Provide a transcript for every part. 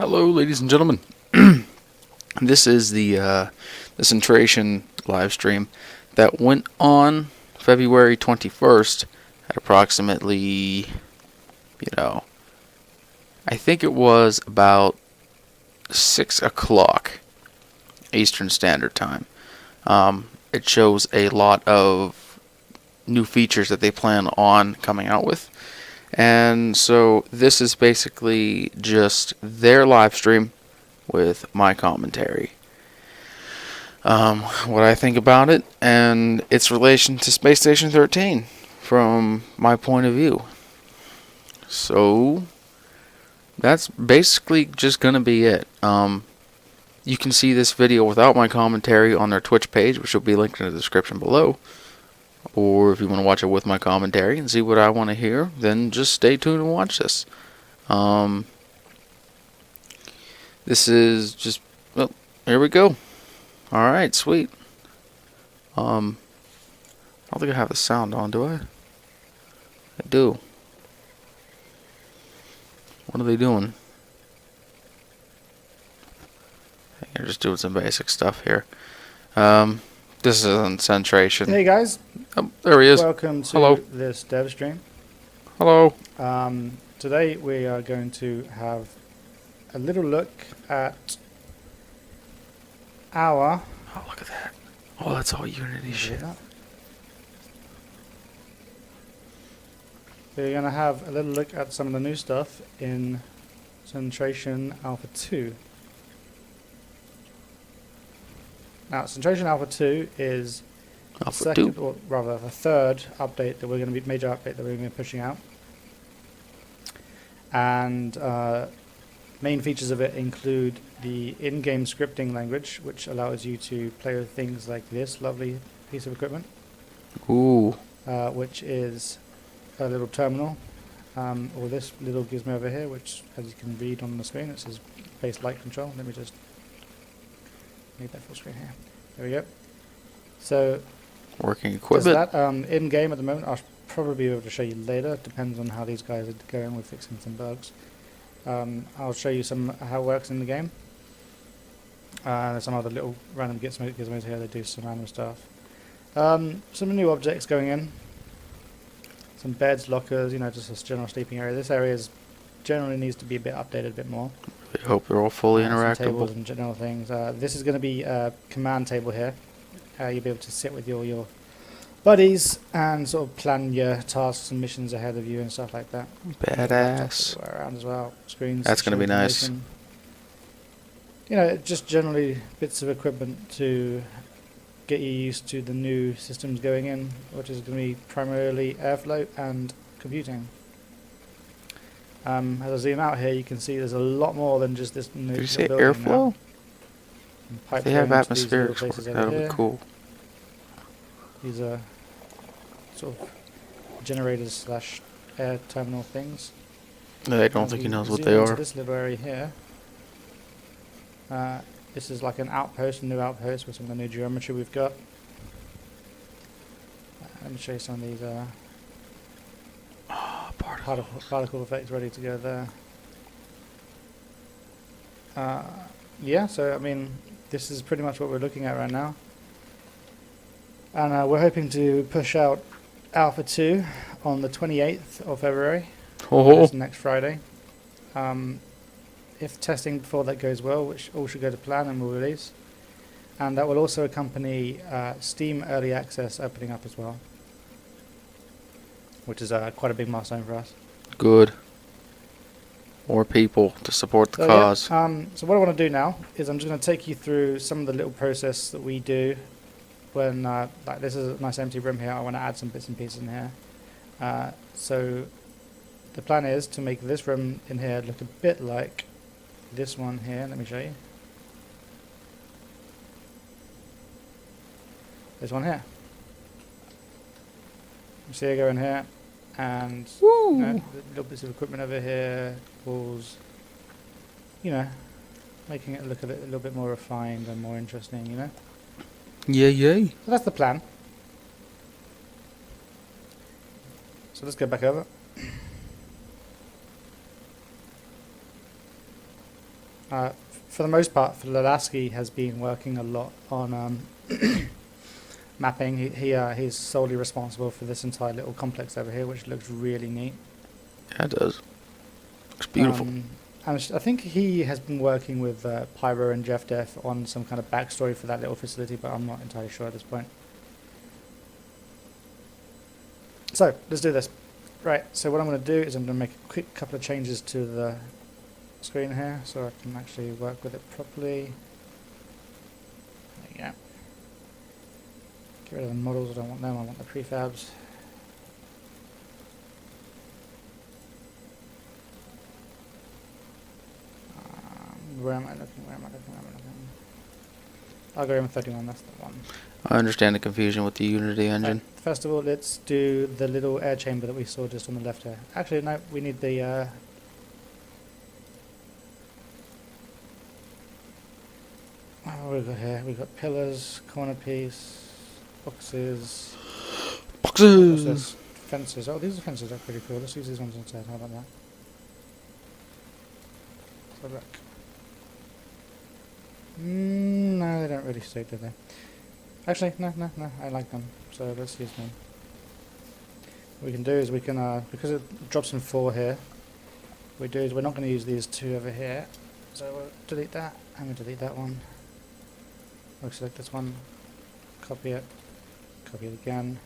Hello, ladies and gentlemen. This is the Centration live stream that went on February 21st at approximately, I think it was about 6 o'clock Eastern Standard Time. It shows a lot of new features that they plan on coming out with. And so this is basically just their live stream with my commentary. What I think about it and its relation to Space Station 13 from my point of view. So that's basically just going to be it. You can see this video without my commentary on their Twitch page, which will be linked in the description below. Or if you want to watch it with my commentary and see what I want to hear, then just stay tuned and watch this. This is just, well, here we go. Alright, sweet. I don't think I have the sound on, do I? I do. What are they doing? They're just doing some basic stuff here. This is on Centration. Hey guys. Oh, there he is. Welcome to Hello. this dev stream. Hello. Today we are going to have a little look at our... Oh, look at that. Oh, that's all Unity shit. We're going to have a little look at some of the new stuff in Centration Alpha 2. Now, Centration Alpha 2 is the second, or rather the third update that we're going to be, major update that we're going to be pushing out. And main features of it include the in-game scripting language, which allows you to play with things like this lovely piece of equipment. Ooh. Which is a little terminal, or this little gizmo over here, which, as you can read on the screen, it says base light control. Let me just make that full screen here. There we go. So, working equipment. That in-game at the moment. I'll probably be able to show you later. It depends on how these guys are going with fixing some bugs. I'll show you how it works in the game. There's some other little random gizmos here that do some random stuff. Some new objects going in. Some beds, lockers, just a general sleeping area. This area generally needs to be a bit updated, a bit more. I hope they're all fully interactable. Some tables and general things. This is going to be a command table here. You'll be able to sit with your buddies and sort of plan your tasks and missions ahead of you and stuff like that. Badass. Around as well. Screens. That's going to be nice. Just generally bits of equipment to get you used to the new systems going in, which is going to be primarily airflow and computing. As I zoom out here, you can see there's a lot more than just this new. Did you say airflow? They have atmospheric work. That'll be cool. These are sort of generators slash air terminal things. I don't think he knows what they are. This little area here. This is like an outpost, a new outpost with some of the new geometry we've got. Let me show you some of these particle effects ready to go there. Yeah, so I mean, this is pretty much what we're looking at right now. And we're hoping to push out Alpha 2 on the 28th of February. That's next Friday. If testing before that goes well, which all should go to plan, and we'll release. And that will also accompany Steam Early Access opening up as well, which is quite a big milestone for us. Good. More people to support the cause. Yeah, so what I want to do now is I'm just going to take you through some of the little process that we do when, like this is a nice empty room here. I want to add some bits and pieces in here. So the plan is to make this room in here look a bit like this one here. Let me show you. This one here. You see I go in here and little bits of equipment over here, walls, making it look a little bit more refined and more interesting, Yeah. So that's the plan. So let's go back over. For the most part, Lasky has been working a lot on mapping. He's solely responsible for this entire little complex over here, which looks really neat. Yeah, it does. Looks beautiful. And I think he has been working with Pyro and Jeff Def on some kind of backstory for that little facility, but I'm not entirely sure at this point. So, let's do this. Right, so what I'm going to do is I'm going to make a quick couple of changes to the screen here so I can actually work with it properly. There you go. Get rid of the models, I don't want them, I want the prefabs. Where am I looking? I'll go M31, that's the one. I understand the confusion with the Unity engine. Right, first of all, let's do the little air chamber that we saw just on the left here. Actually, no, we need the... what have we got here? We've got pillars, corner piece, boxes... What's Boxes! this? Fences. Oh, these are fences, are pretty cool. Let's use these ones instead. How about that? So look. No, they don't really suit, do they? Actually, no, I like them. So let's use them. What we can do is we can, because it drops in 4 here, what we do is we're not going to use these 2 over here. So we'll delete that, and we'll delete that one. We'll select this one, copy it again,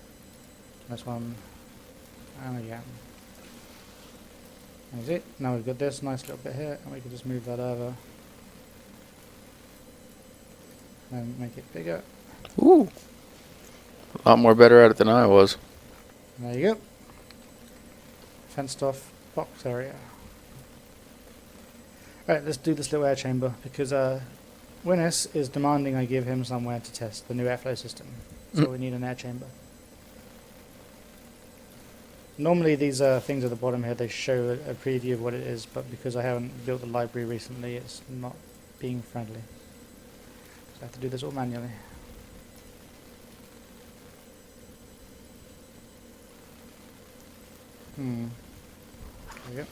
this one, and again. That's it. Now we've got this nice little bit here, and we can just move that over. And make it bigger. Ooh! A lot more better at it than I was. There you go. Fenced off box area. Right, let's do this little air chamber because Winnis is demanding I give him somewhere to test the new airflow system. So we need an air chamber. Normally these things at the bottom here, they show a preview of what it is, but because I haven't built the library recently, it's not being friendly. So I have to do this all manually. There we go.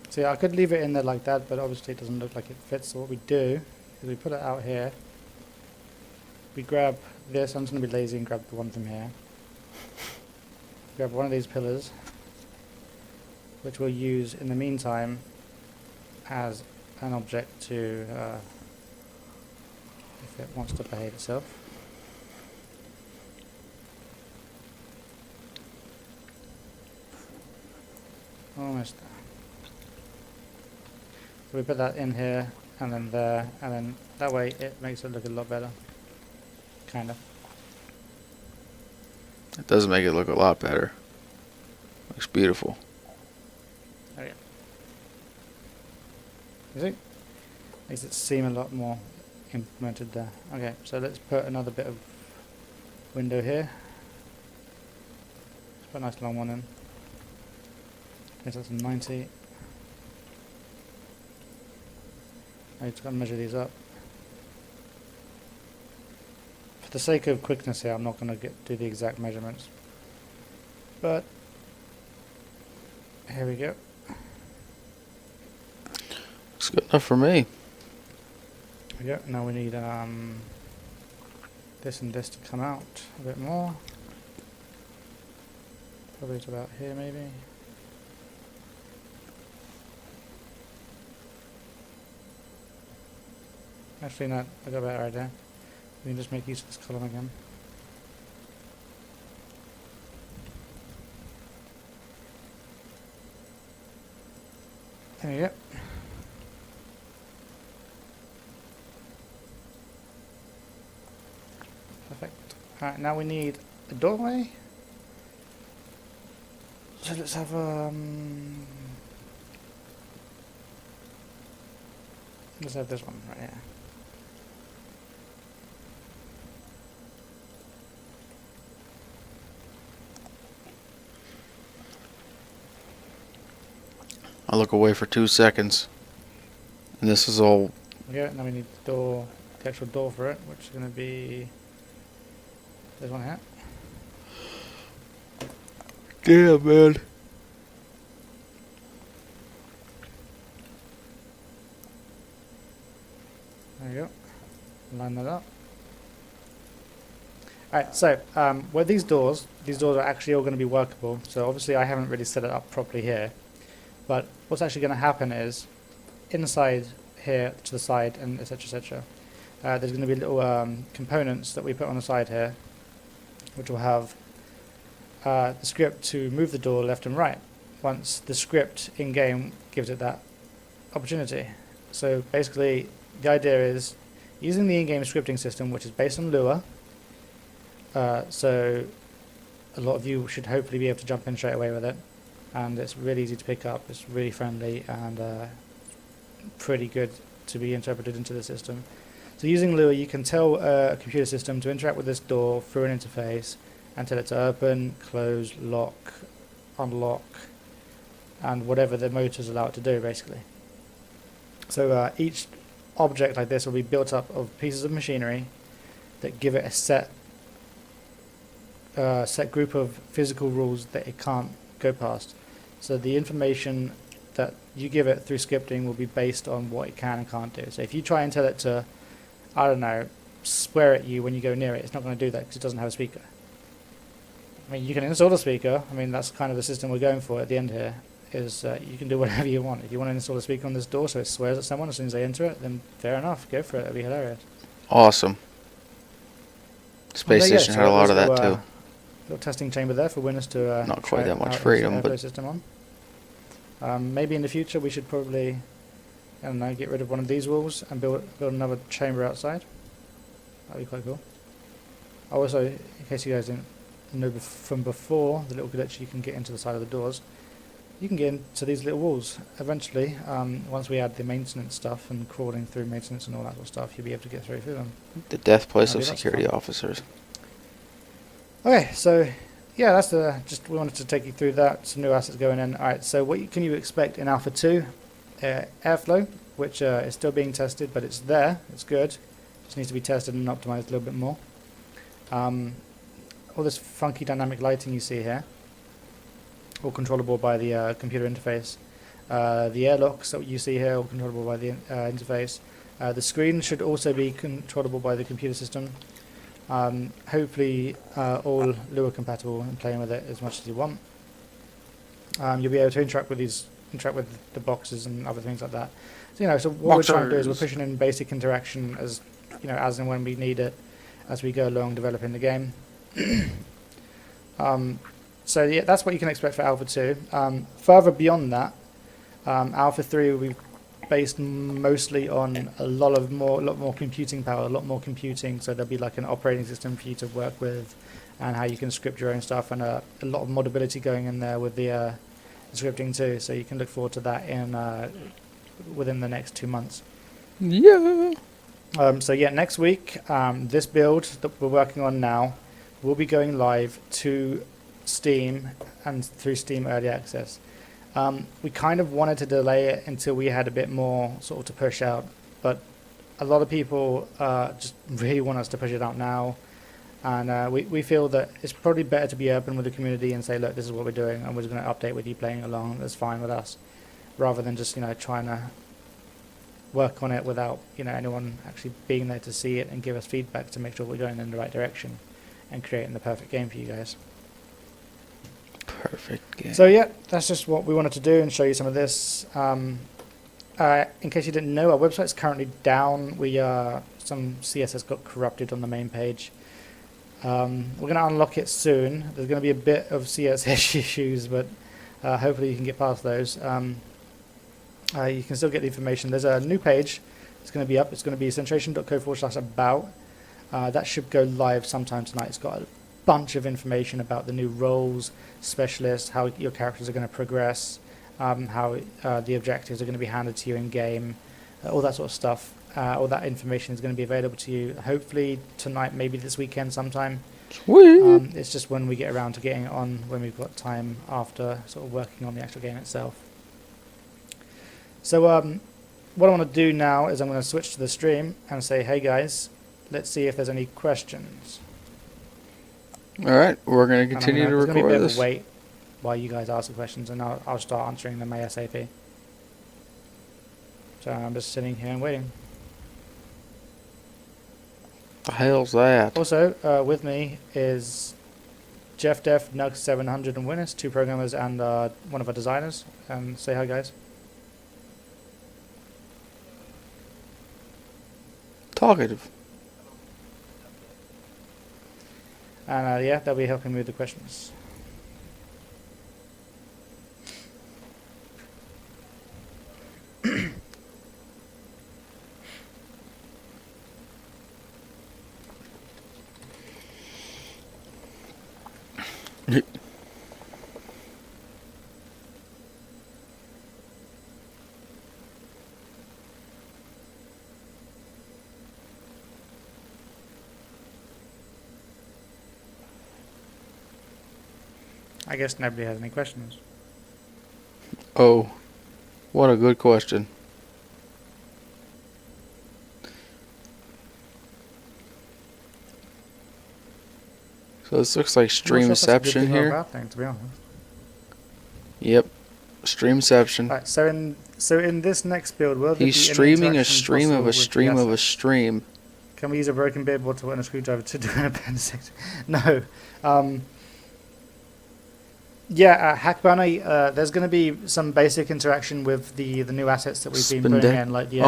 See, I could leave it in there like that, but obviously it doesn't look like it fits. So what we do is we put it out here. We grab this. I'm just going to be lazy and grab the one from here. Grab one of these pillars, which we'll use in the meantime as an object to, if it wants to behave itself. Almost there. So we put that in here, and then there, and then that way it makes it look a lot better. Kind of. It does make it look a lot better. Looks beautiful. There we go. You see? Makes it seem a lot more implemented there. Okay, so let's put another bit of window here. Let's put a nice long one in. Guess that's a 90. I just got to measure these up. For the sake of quickness here, I'm not going to do the exact measurements. But here we go. Looks good enough for me. There we go. Now we need this and this to come out a bit more. Probably to about here, maybe. Actually, not. I got a better idea. We can just make use of this column again. There you go. Perfect. Alright, now we need a doorway. So let's have let's have this one right here. I'll look away for 2 seconds. And this is all. Yeah, now we need the door, the actual door for it, which is going to be... There's one here. Yeah, man. There you go. Line that up. Alright, so where these doors are actually all going to be workable. So obviously I haven't really set it up properly here. But what's actually going to happen is, inside here to the side and etc etc, there's going to be little components that we put on the side here, which will have the script to move the door left and right once the script in game gives it that opportunity. So basically the idea is using the in-game scripting system, which is based on Lua. So a lot of you should hopefully be able to jump in straight away with it, and it's really easy to pick up, it's really friendly and pretty good to be interpreted into the system. So using Lua, you can tell a computer system to interact with this door through an interface and tell it to open, close, lock, unlock, and whatever the motors allow it to do, basically. So each object like this will be built up of pieces of machinery that give it a set group of physical rules that it can't go past. So the information that you give it through scripting will be based on what it can and can't do. So if you try and tell it to, I don't know, swear at you when you go near it, it's not going to do that because it doesn't have a speaker. I mean, you can install a speaker. I mean, that's kind of the system we're going for at the end here, is you can do whatever you want. If you want to install a speaker on this door so it swears at someone as soon as they enter it, then fair enough, go for it, it'll be hilarious. Awesome. Space Station had a lot of that too. Little testing chamber there for winners to not quite that much out freedom, the but system on. Maybe in the future we should probably, I don't know, get rid of one of these walls and build another chamber outside. That'd be quite cool. Also, in case you guys didn't know from before, the little glitch you can get into the side of the doors. You can get into these little walls eventually. Once we add the maintenance stuff and crawling through maintenance and all that sort of stuff, you'll be able to get through them. the death place That'd of be lots of security fun. officers. Okay, so yeah, that's we wanted to take you through that. Some new assets going in. Alright, so what can you expect in Alpha 2? Airflow, which is still being tested, but it's there, it's good. Just needs to be tested and optimized a little bit more. All this funky dynamic lighting you see here, all controllable by the computer interface. The airlocks that you see here, all controllable by the interface. The screen should also be controllable by the computer system. Hopefully all Lua compatible and playing with it as much as you want. You'll be able to interact with the boxes and other things like that. So so what we're trying to do is we're pushing in basic interaction as as and when we need it, as we go along developing the game. So yeah, that's what you can expect for Alpha 2. Further beyond that, Alpha 3 will be based mostly on a lot more computing power, a lot more computing. So there'll be like an operating system for you to work with, and how you can script your own stuff, and a lot of modability going in there with the scripting too. So you can look forward to that in within the next 2 months. Yeah. So yeah, next week, this build that we're working on now will be going live to Steam and through Steam Early Access. We kind of wanted to delay it until we had a bit more sort of to push out, but a lot of people just really want us to push it out now, and we feel that it's probably better to be open with the community and say, look, this is what we're doing, and we're just going to update with you playing along. That's fine with us, rather than just trying to work on it without anyone actually being there to see it and give us feedback to make sure we're going in the right direction and creating the perfect game for you guys. Perfect game. So yeah, that's just what we wanted to do and show you some of this. In case you didn't know, our website's currently down. Some CSS got corrupted on the main page. We're going to unlock it soon. There's going to be a bit of CSS issues, but hopefully you can get past those. You can still get the information. There's a new page. It's going to be up. It's going to be centration.co/about. That should go live sometime tonight. It's got a bunch of information about the new roles, specialists, how your characters are going to progress, how the objectives are going to be handed to you in game, all that sort of stuff. All that information is going to be available to you hopefully tonight, maybe this weekend sometime. Sweet. It's just when we get around to getting it on, when we've got time after sort of working on the actual game itself. So what I want to do now is I'm going to switch to the stream and say, hey guys, let's see if there's any questions. Alright, we're going to And continue to there's going to be a record bit of this. a wait while you guys ask the questions, and I'll start answering them ASAP. So I'm just sitting here and waiting. The hell's that? Also, with me is Jeff Def, Nug 700 and Winnis, 2 programmers and one of our designers. Say hi guys. Talkative. And yeah, they'll be helping me with the questions. I guess nobody has any questions. Oh, what a good question. So this looks like Streamception here. Thing, to be honest. Yep, Streamception. Right, so in this next build, will there He's be any streaming a interaction stream possible of a with stream the of a assets? stream. Can we use a broken beard bottle and a screwdriver to do an appendix? No. Yeah, Hack Banner, there's going to be some basic interaction with the new assets that we've been putting in, like the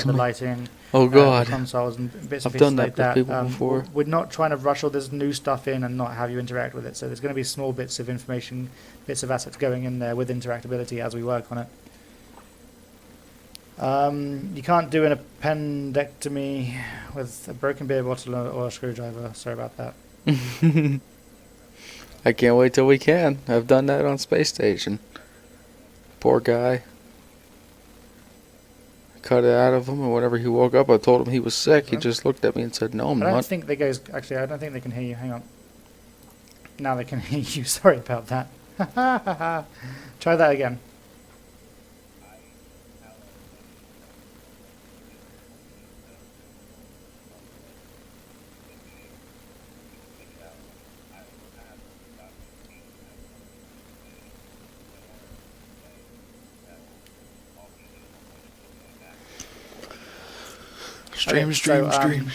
lighting, Oh the god, consoles and bits and I've pieces done like that that. with people before. We're not trying to rush all this new stuff in and not have you interact with it. So there's going to be small bits of information, bits of assets going in there with interactability as we work on it. You can't do an appendectomy with a broken beer bottle or a screwdriver. Sorry about that. I can't wait till we can. I've done that on Space Station. Poor guy. Cut it out of him, and whenever he woke up, I told him he was sick. He just looked at me and said, "No, I'm I don't not." think they goes. Actually, I don't think they can hear you. Hang on. Now they can hear you. Sorry about that. Try that again. Stream.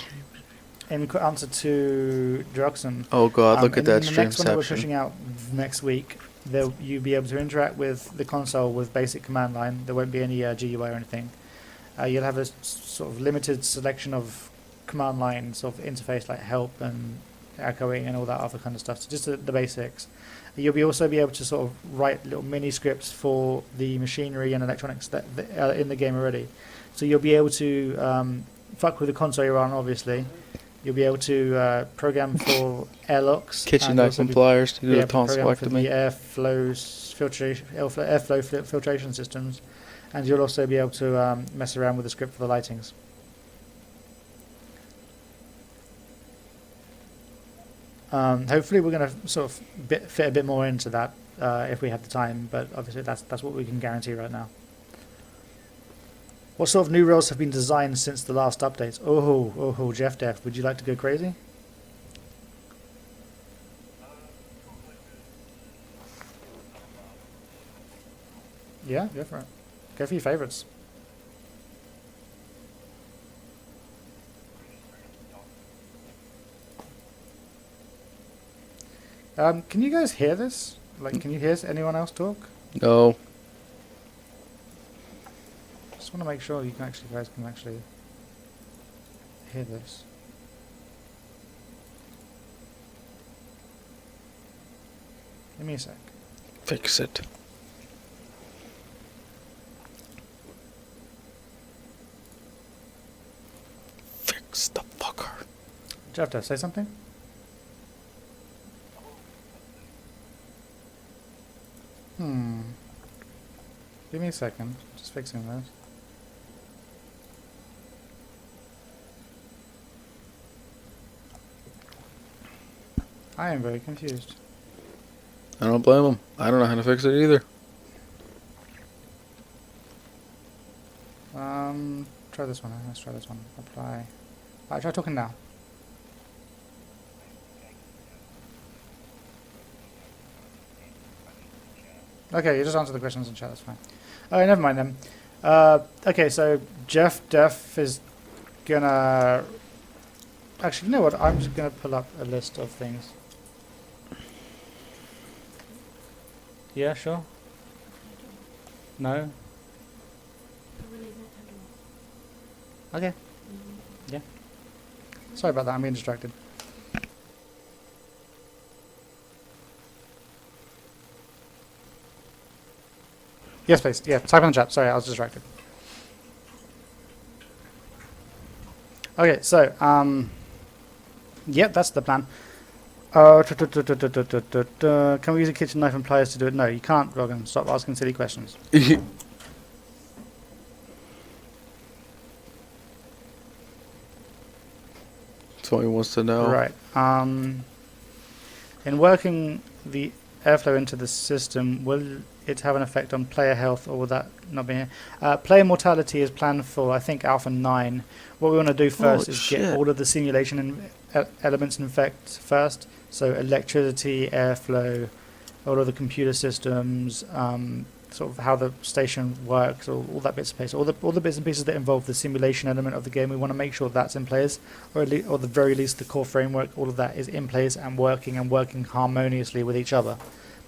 In answer to Droxon. Oh god, look at that the next one that we're Streamception. pushing out next week, you'll be able to interact with the console with basic command line. There won't be any GUI or anything. You'll have a sort of limited selection of command line sort of interface like help and echoing and all that other kind of stuff. So just the basics. You'll also be able to sort of write little mini scripts for the machinery and electronics that are in the game already. So you'll be able to fuck with the console you're on, obviously. You'll be able to program for airlocks. Kitchen knife and pliers to do the tonsillectomy. tonsillectomy. Airflow filtration systems, and you'll also be able to mess around with the script for the lightings. Hopefully, we're going to sort of fit a bit more into that if we have the time, but obviously that's what we can guarantee right now. What sort of new roles have been designed since the last updates? Oh, Jeff Def, would you like to go crazy? Yeah, go for it. Go for your favourites. Can you guys hear this? Like, can you hear anyone else talk? No. Just want to make sure you guys can actually hear this. Give me a sec. Fix it. Fix the fucker. Jeff, did I say something? Give me a second. Just fixing this. I am very confused. I don't blame him. I don't know how to fix it either. Try this one. Let's try this one. Apply. Try talking now. Okay, you just answer the questions in chat. That's fine. Oh, never mind then. Okay, so Jeff Def is gonna. Actually, you know what? I'm just gonna pull up a list of things. Yeah, sure. No. Okay. Yeah. Sorry about that. I'm being distracted. Yes, please. Yeah, type in the chat. Sorry, I was distracted. Okay, so yep, that's the plan. Can we use a kitchen knife and pliers to do it? No, you can't, Rogan. Stop asking silly questions. That's all he wants to know. Right. In working the airflow into the system, will it have an effect on player health, or will that not be here? Player mortality is planned for, I think, Alpha 9. What we want to do first is get all of the simulation elements in effect first. So electricity, airflow, all of the computer systems, sort of how the station works, all that bits and pieces, all the bits and pieces that involve the simulation element of the game. We want to make sure that's in place, or at the very least the core framework. All of that is in place and working harmoniously with each other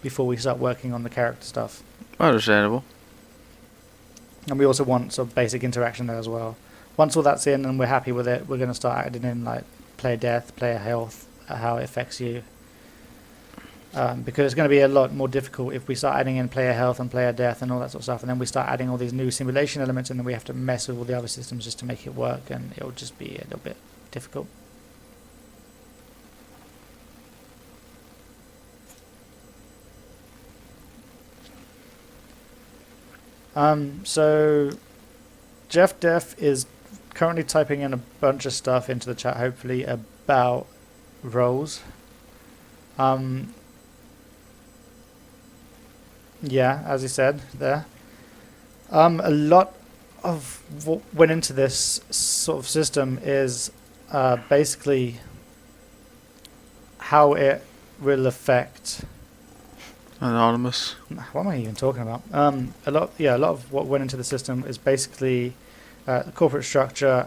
before we start working on the character stuff. Understandable. And we also want sort of basic interaction there as well. Once all that's in and we're happy with it, we're going to start adding in like player death, player health, how it affects you. Because it's going to be a lot more difficult if we start adding in player health and player death and all that sort of stuff, and then we start adding all these new simulation elements, and then we have to mess with all the other systems just to make it work, and it'll just be a little bit difficult. So Jeff Def is currently typing in a bunch of stuff into the chat, hopefully about roles. Yeah, as he said there. A lot of what went into this sort of system is basically how it will affect. Anonymous. What am I even talking about? A lot of what went into the system is basically the corporate structure.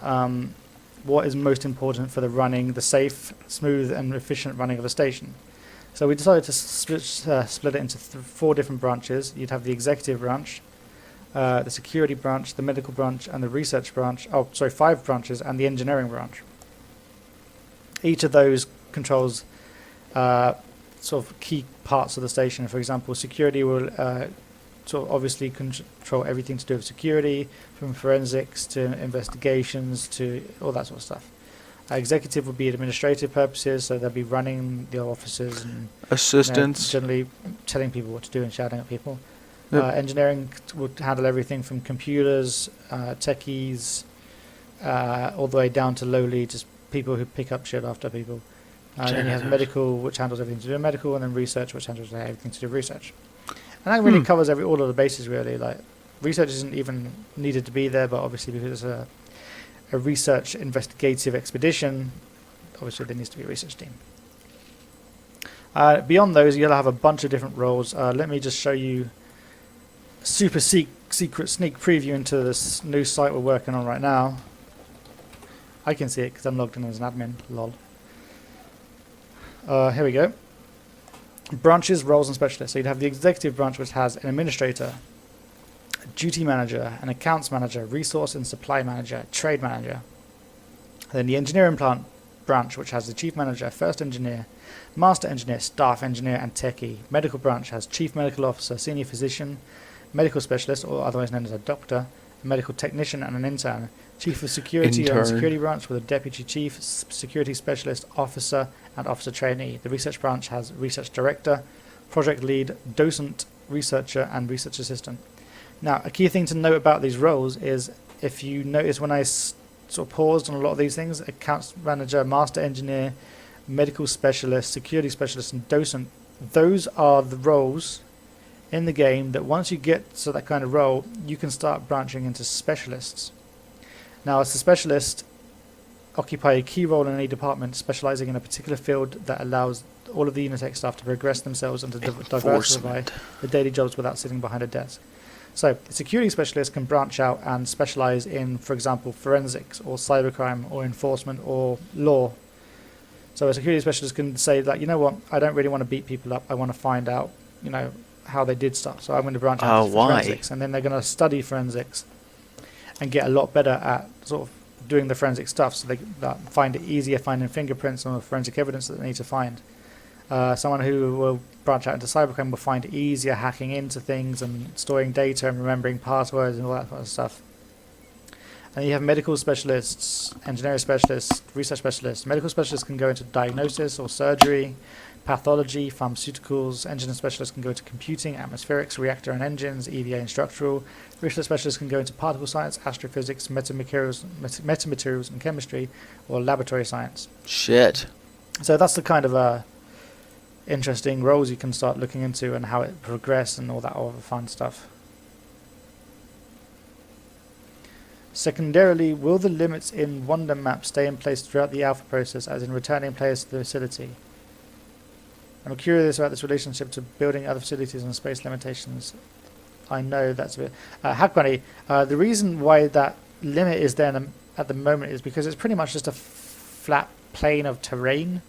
What is most important for the safe, smooth, and efficient running of a station. So we decided to split it into 4 different branches. You'd have the executive branch, the security branch, the medical branch, and the research branch. Oh, sorry, 5 branches, and the engineering branch. Each of those controls sort of key parts of the station. For example, security will sort of obviously control everything to do with security, from forensics to investigations to all that sort of stuff. Executive would be administrative purposes, so they'll be running the offices and assistants, generally telling people what to do and shouting at people. Yep. Engineering would handle everything from computers, techies, all the way down to lowly just people who pick up shit after people. Then you have medical, which handles everything to do with medical, and then research, which handles everything to do with research. And that really covers all of the bases, really. Like, research isn't even needed to be there, but obviously because it's a research investigative expedition, obviously there needs to be a research team. Beyond those, you'll have a bunch of different roles. Let me just show you a super secret sneak preview into this new site we're working on right now. I can see it because I'm logged in as an admin, lol. Here we go. Branches, roles, and specialists. So you'd have the executive branch, which has an administrator, a duty manager, an accounts manager, resource and supply manager, trade manager. Then the engineering plant branch, which has the chief manager, first engineer, master engineer, staff engineer, and techie. Medical branch has chief medical officer, senior physician, medical specialist, or otherwise known as a doctor, a medical technician, and an intern. Chief of security and security branch with a deputy chief, security specialist, officer, and officer trainee. The research branch has research director, project lead, docent, researcher, and research assistant. Now, a key thing to note about these roles is, if you notice when I sort of paused on a lot of these things, accounts manager, master engineer, medical specialist, security specialist, and docent, those are the roles in the game that once you get to that kind of role, you can start branching into specialists. Now, as a specialist, occupy a key role in any department, specializing in a particular field that allows all of the Unitech staff to progress themselves and to diversify the daily jobs without sitting behind a desk. So, a security specialist can branch out and specialize in, for example, forensics or cybercrime or enforcement or law. So a security specialist can say, like, you know what, I don't really want to beat people up. I want to find out, you know, how they did stuff. So I'm going to branch out into forensics. And then they're going to study forensics and get a lot better at sort of doing the forensic stuff. So they find it easier finding fingerprints on the forensic evidence that they need to find. Someone who will branch out into cybercrime will find it easier hacking into things and storing data and remembering passwords and all that kind of stuff. And you have medical specialists, engineering specialists, research specialists. Medical specialists can go into diagnosis or surgery, pathology, pharmaceuticals. Engineering specialists can go into computing, atmospherics, reactor and engines, EVA and structural. Research specialists can go into particle science, astrophysics, metamaterials and chemistry, or laboratory science. Shit. So that's the kind of interesting roles you can start looking into and how it progresses and all that other fun stuff. Secondarily, will the limits in Wonder Map stay in place throughout the alpha process, as in returning players to the facility? I'm curious about this relationship to building other facilities and space limitations. I know that's a bit... Hack Bunny, the reason why that limit is there at the moment is because it's pretty much just a flat plane of terrain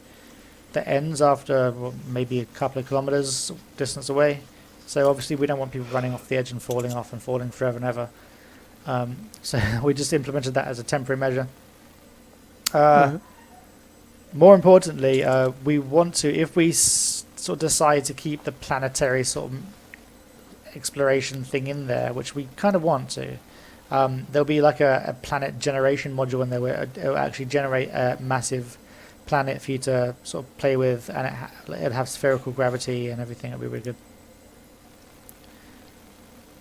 that ends after maybe a couple of kilometers distance away. So obviously we don't want people running off the edge and falling off and falling forever and ever. So we just implemented that as a temporary measure. More importantly, we want to, if we sort of decide to keep the planetary sort of exploration thing in there, which we kind of want to, there'll be like a planet generation module in there where it'll actually generate a massive planet for you to sort of play with, and it'll have spherical gravity and everything. It'll be really good.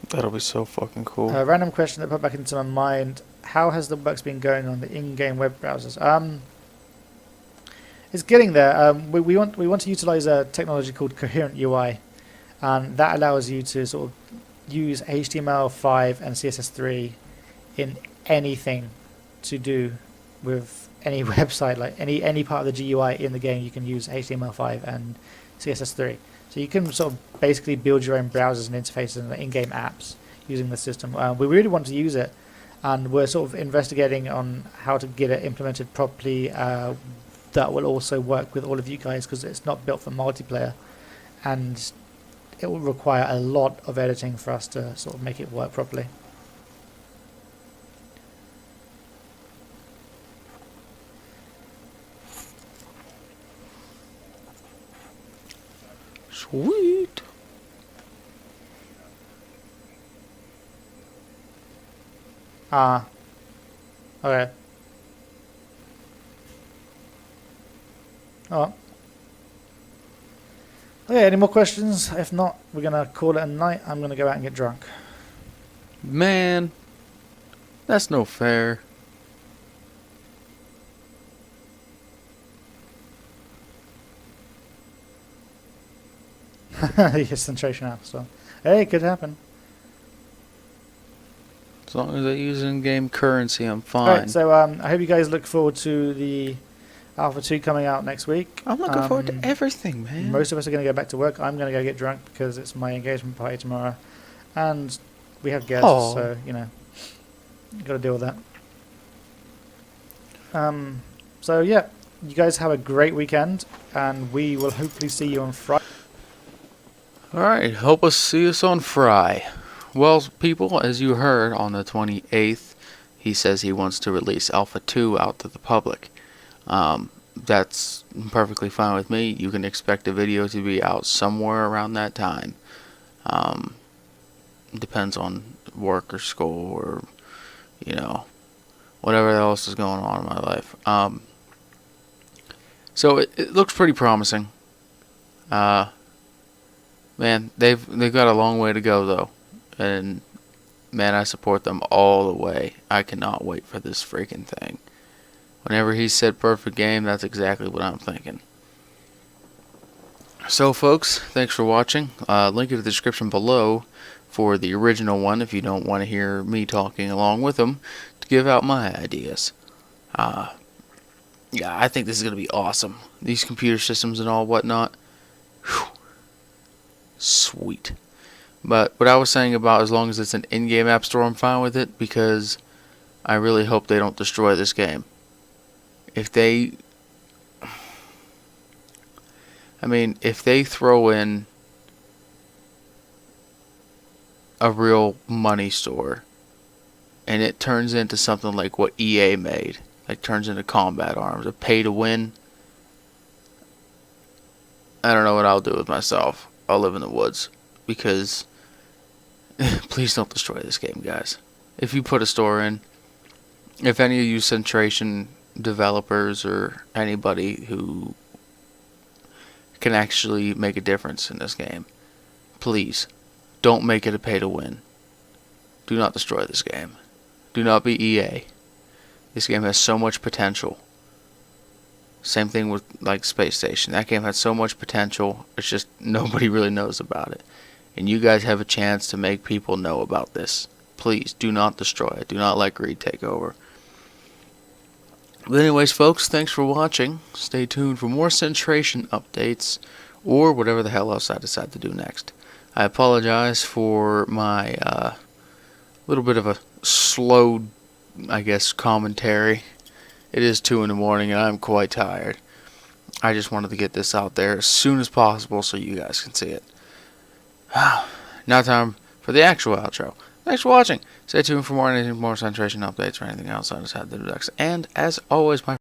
That'll be so fucking cool. A random question that popped back into my mind: how has the works been going on the in-game web browsers? It's getting there. We want to utilize a technology called Coherent UI, and that allows you to sort of use HTML5 and CSS3 in anything to do with any website, like any part of the GUI in the game. You can use HTML5 and CSS3. So you can sort of basically build your own browsers and interfaces and in-game apps using the system. We really want to use it, and we're sort of investigating on how to get it implemented properly. That will also work with all of you guys, because it's not built for multiplayer, and it will require a lot of editing for us to sort of make it work properly. Sweet. Okay. Oh. Okay, any more questions? If not, we're going to call it a night. I'm going to go out and get drunk. Man, that's no fair. Yes, Centration app, so hey, it could happen. As long as I use in-game currency, I'm fine. Alright, so I hope you guys look forward to the Alpha 2 coming out next week. I'm looking forward to everything, man. Most of us are going to go back to work. I'm going to go get drunk because it's my engagement party tomorrow, and we have guests, so you know, got to deal with that. So yeah, you guys have a great weekend, and we will hopefully see you on Friday. Alright, hope us see us on Fry. Well, people, as you heard, on the 28th, he says he wants to release Alpha 2 out to the public. That's perfectly fine with me. You can expect a video to be out somewhere around that time. Depends on work or school or, you know, whatever else is going on in my life. So it looks pretty promising. Man, they've got a long way to go though, and man, I support them all the way. I cannot wait for this freaking thing. Whenever he said perfect game, that's exactly what I'm thinking. So, folks, thanks for watching. Link in the description below for the original one if you don't want to hear me talking along with them to give out my ideas. Yeah, I think this is going to be awesome. These computer systems and all whatnot. Whew, sweet. But what I was saying about as long as it's an in-game app store, I'm fine with it, because I really hope they don't destroy this game. If they... if they throw in a real money store and it turns into something like what EA made, like turns into Combat Arms, a pay to win, I don't know what I'll do with myself. I'll live in the woods, because please don't destroy this game, guys. If you put a store in, if any of you Centration developers or anybody who can actually make a difference in this game, please don't make it a pay to win. Do not destroy this game. Do not be EA. This game has so much potential. Same thing with like Space Station. That game had so much potential. It's just nobody really knows about it. And you guys have a chance to make people know about this. Please do not destroy it. Do not let greed take over. But anyways, folks, thanks for watching. Stay tuned for more Centration updates, or whatever the hell else I decide to do next. I apologize for my little bit of a slow, I guess, commentary. It is 2 in the morning and I'm quite tired. I just wanted to get this out there as soon as possible so you guys can see it. Now time for the actual outro. Thanks for watching. Stay tuned for more Centration updates or anything else I decide to do next. And as always, my